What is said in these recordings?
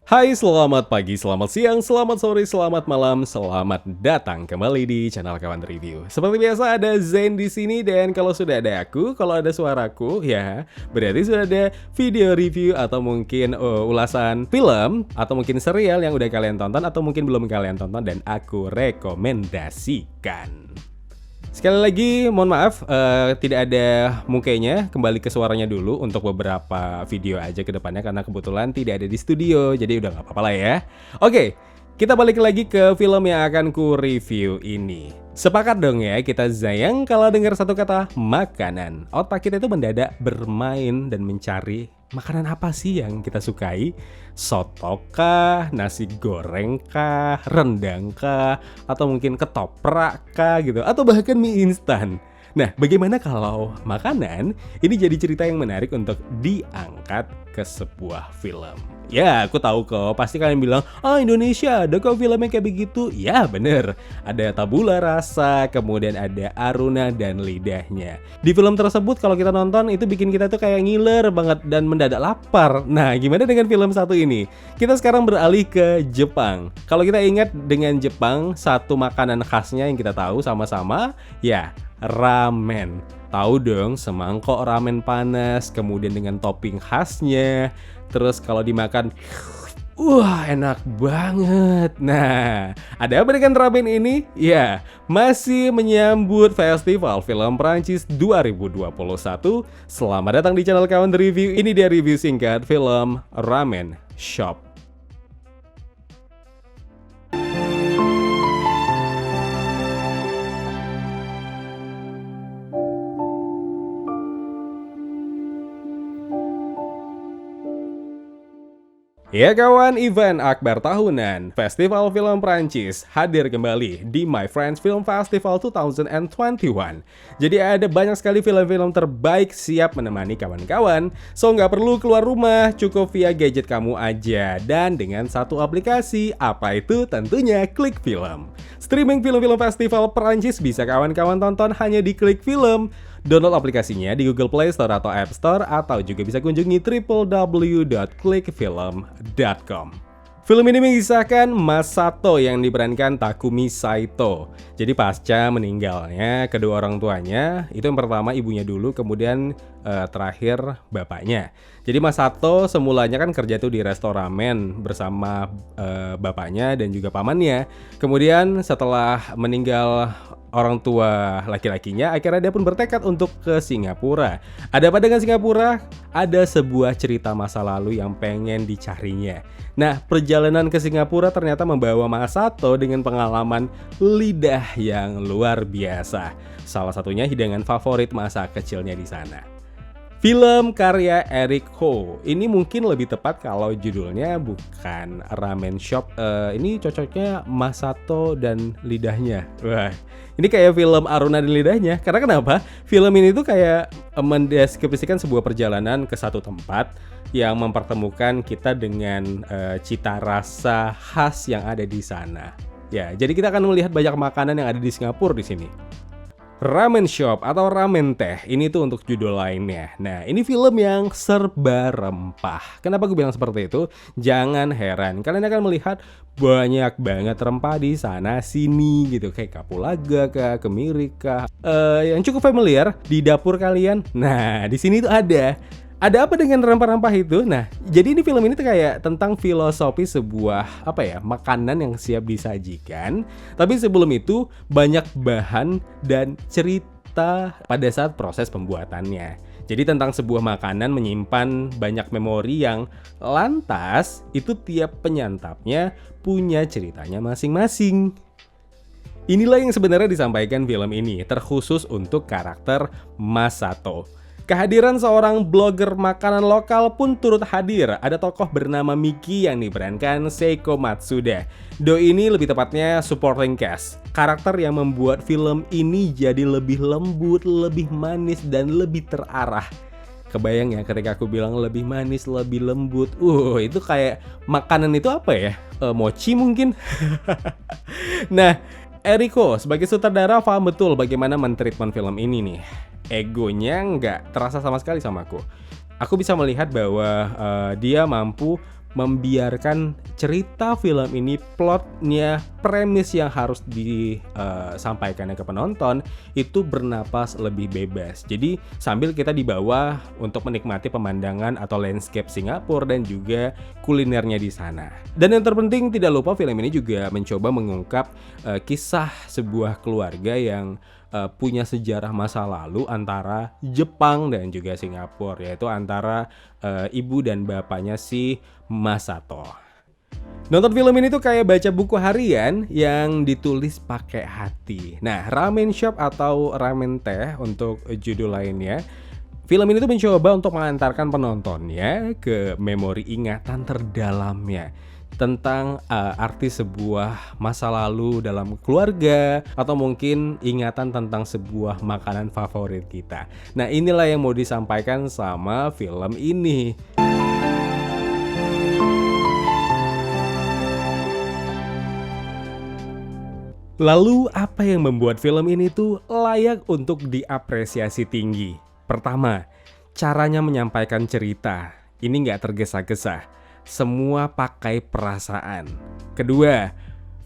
Hai, selamat pagi, selamat siang, selamat sore, selamat malam, selamat datang kembali di channel Kawan Review. Seperti biasa ada Zain di sini dan kalau sudah ada aku, kalau ada suaraku, ya berarti sudah ada video review atau mungkin ulasan film atau mungkin serial yang udah kalian tonton atau mungkin belum kalian tonton dan aku rekomendasikan. Sekali lagi mohon maaf tidak ada mukanya, kembali ke suaranya dulu untuk beberapa video aja ke depannya karena kebetulan tidak ada di studio, jadi udah gak apa-apa lah ya. Oke, kita balik lagi ke film yang akan ku review ini. Sepakat dong ya kita sayang kalau dengar satu kata makanan, otak kita itu mendadak bermain dan mencari makanan apa sih yang kita sukai? Soto kah, nasi goreng kah, rendang kah, atau mungkin ketoprak kah gitu, atau bahkan mie instan. Nah, bagaimana kalau makanan ini jadi cerita yang menarik untuk diangkat ke sebuah film? Ya, aku tahu kok, pasti kalian bilang, Indonesia ada kok film yang kayak begitu. Ya, bener. Ada Tabula Rasa, kemudian ada Aruna dan Lidahnya. Di film tersebut kalau kita nonton itu bikin kita tuh kayak ngiler banget dan mendadak lapar. Nah, gimana dengan film satu ini? Kita sekarang beralih ke Jepang. Kalau kita ingat dengan Jepang, satu makanan khasnya yang kita tahu sama-sama, ya ramen. Tahu dong, semangkok ramen panas, kemudian dengan topping khasnya. Terus kalau dimakan, enak banget. Nah, ada apa dengan ramen ini? Ya, masih menyambut Festival Film Prancis 2021. Selamat datang di channel Kawan Review. Ini dia review singkat film Ramen Shop. Ya kawan, event akbar tahunan Festival Film Prancis hadir kembali di My Friends Film Festival 2021. Jadi ada banyak sekali film-film terbaik siap menemani kawan-kawan. So nggak perlu keluar rumah, cukup via gadget kamu aja. Dan dengan satu aplikasi, apa itu? Tentunya Klik Film. Streaming film-film festival Prancis bisa kawan-kawan tonton hanya di Klik Film. Download aplikasinya di Google Play Store atau App Store atau juga bisa kunjungi www.klikfilm.com. Film ini mengisahkan Masato yang diperankan Takumi Saito. Jadi pasca meninggalnya kedua orang tuanya, itu yang pertama ibunya dulu, kemudian terakhir bapaknya. Jadi Masato semulanya kan kerja tuh di restoran ramen bersama bapaknya dan juga pamannya. Kemudian setelah meninggal orang tua laki-lakinya, akhirnya dia pun bertekad untuk ke Singapura. Ada apa dengan Singapura? Ada sebuah cerita masa lalu yang pengen dicarinya. Nah, perjalanan ke Singapura ternyata membawa Masato dengan pengalaman lidah yang luar biasa. Salah satunya hidangan favorit masa kecilnya di sana. Film karya Eric Ho. Ini mungkin lebih tepat kalau judulnya bukan Ramen Shop. Ini cocoknya Masato dan Lidahnya. Wah, ini kayak film Aruna dan Lidahnya. Karena kenapa? Film ini tuh kayak mendeskripsikan sebuah perjalanan ke satu tempat yang mempertemukan kita dengan cita rasa khas yang ada di sana. Ya, jadi kita akan melihat banyak makanan yang ada di Singapura di sini. Ramen Shop atau Ramen Teh, ini tuh untuk judul lainnya. Nah, ini film yang serba rempah. Kenapa gue bilang seperti itu? Jangan heran, kalian akan melihat banyak banget rempah di sana sini gitu, kayak kapulaga kah, kemiri kah, yang cukup familiar di dapur kalian. Nah, di sini tuh ada. Ada apa dengan rempah-rempah itu? Nah, jadi ini film ini tuh kayak tentang filosofi sebuah makanan yang siap disajikan. Tapi sebelum itu banyak bahan dan cerita pada saat proses pembuatannya. Jadi tentang sebuah makanan menyimpan banyak memori yang lantas itu tiap penyantapnya punya ceritanya masing-masing. Inilah yang sebenarnya disampaikan film ini, terkhusus untuk karakter Masato. Kehadiran seorang blogger makanan lokal pun turut hadir. Ada tokoh bernama Miki yang diperankan Seiko Matsuda. Doi ini lebih tepatnya supporting cast. Karakter yang membuat film ini jadi lebih lembut, lebih manis, dan lebih terarah. Kebayang ya ketika aku bilang lebih manis, lebih lembut. Itu kayak makanan itu apa ya? Mochi mungkin? Nah, Eriko sebagai sutradara paham betul bagaimana mentreatment film ini nih. Egonya nggak terasa sama sekali sama aku. Aku bisa melihat bahwa dia mampu membiarkan cerita film ini, plotnya, premis yang harus disampaikannya ke penonton itu bernapas lebih bebas. Jadi sambil kita dibawa untuk menikmati pemandangan atau landscape Singapura dan juga kulinernya di sana. Dan yang terpenting tidak lupa film ini juga mencoba mengungkap kisah sebuah keluarga yang punya sejarah masa lalu antara Jepang dan juga Singapura, yaitu antara ibu dan bapaknya si Masato. Nonton film ini tuh kayak baca buku harian yang ditulis pakai hati. Nah, Ramen Shop atau Ramen Teh untuk judul lainnya. Film ini tuh mencoba untuk mengantarkan penontonnya ke memori ingatan terdalamnya tentang arti sebuah masa lalu dalam keluarga, atau mungkin ingatan tentang sebuah makanan favorit kita. Nah, inilah yang mau disampaikan sama film ini. Lalu apa yang membuat film ini tuh layak untuk diapresiasi tinggi? Pertama, caranya menyampaikan cerita. Ini nggak tergesa-gesa. Semua pakai perasaan. Kedua,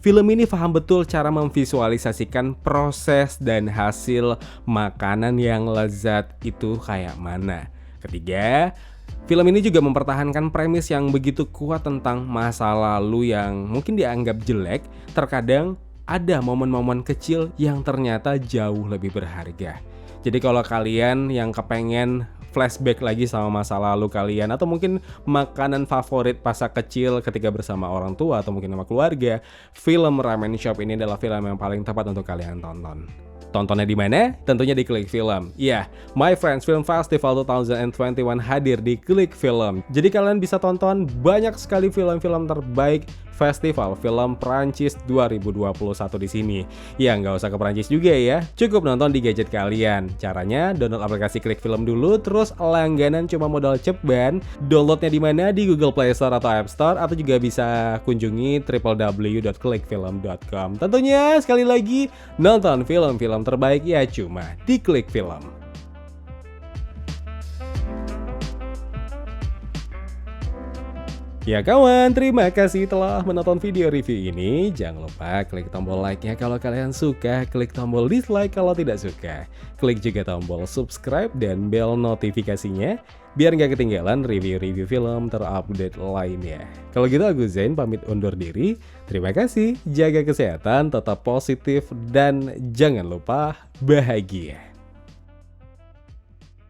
film ini paham betul cara memvisualisasikan proses dan hasil makanan yang lezat itu kayak mana. Ketiga, film ini juga mempertahankan premis yang begitu kuat tentang masa lalu yang mungkin dianggap jelek. Terkadang ada momen-momen kecil yang ternyata jauh lebih berharga. Jadi kalau kalian yang kepengen flashback lagi sama masa lalu kalian, atau mungkin makanan favorit masa kecil ketika bersama orang tua atau mungkin sama keluarga, film Ramen Shop ini adalah film yang paling tepat untuk kalian tonton. Tontonnya di mana? Tentunya di Klik Film. Ya, My Friends Film Festival 2021 hadir di Klik Film. Jadi kalian bisa tonton banyak sekali film-film terbaik Festival Film Prancis 2021 di sini. Ya, nggak usah ke Prancis juga ya. Cukup nonton di gadget kalian. Caranya download aplikasi Klik Film dulu, terus langganan cuma modal ceban. Downloadnya di mana? Di Google Play Store atau App Store, atau juga bisa kunjungi www.klikfilm.com. Tentunya sekali lagi nonton film-film terbaik ya cuma di Klik Film. Ya kawan, terima kasih telah menonton video review ini. Jangan lupa klik tombol like-nya kalau kalian suka, klik tombol dislike kalau tidak suka. Klik juga tombol subscribe dan bel notifikasinya biar nggak ketinggalan review-review film terupdate lainnya. Kalau gitu aku Zain pamit undur diri. Terima kasih, jaga kesehatan, tetap positif, dan jangan lupa bahagia.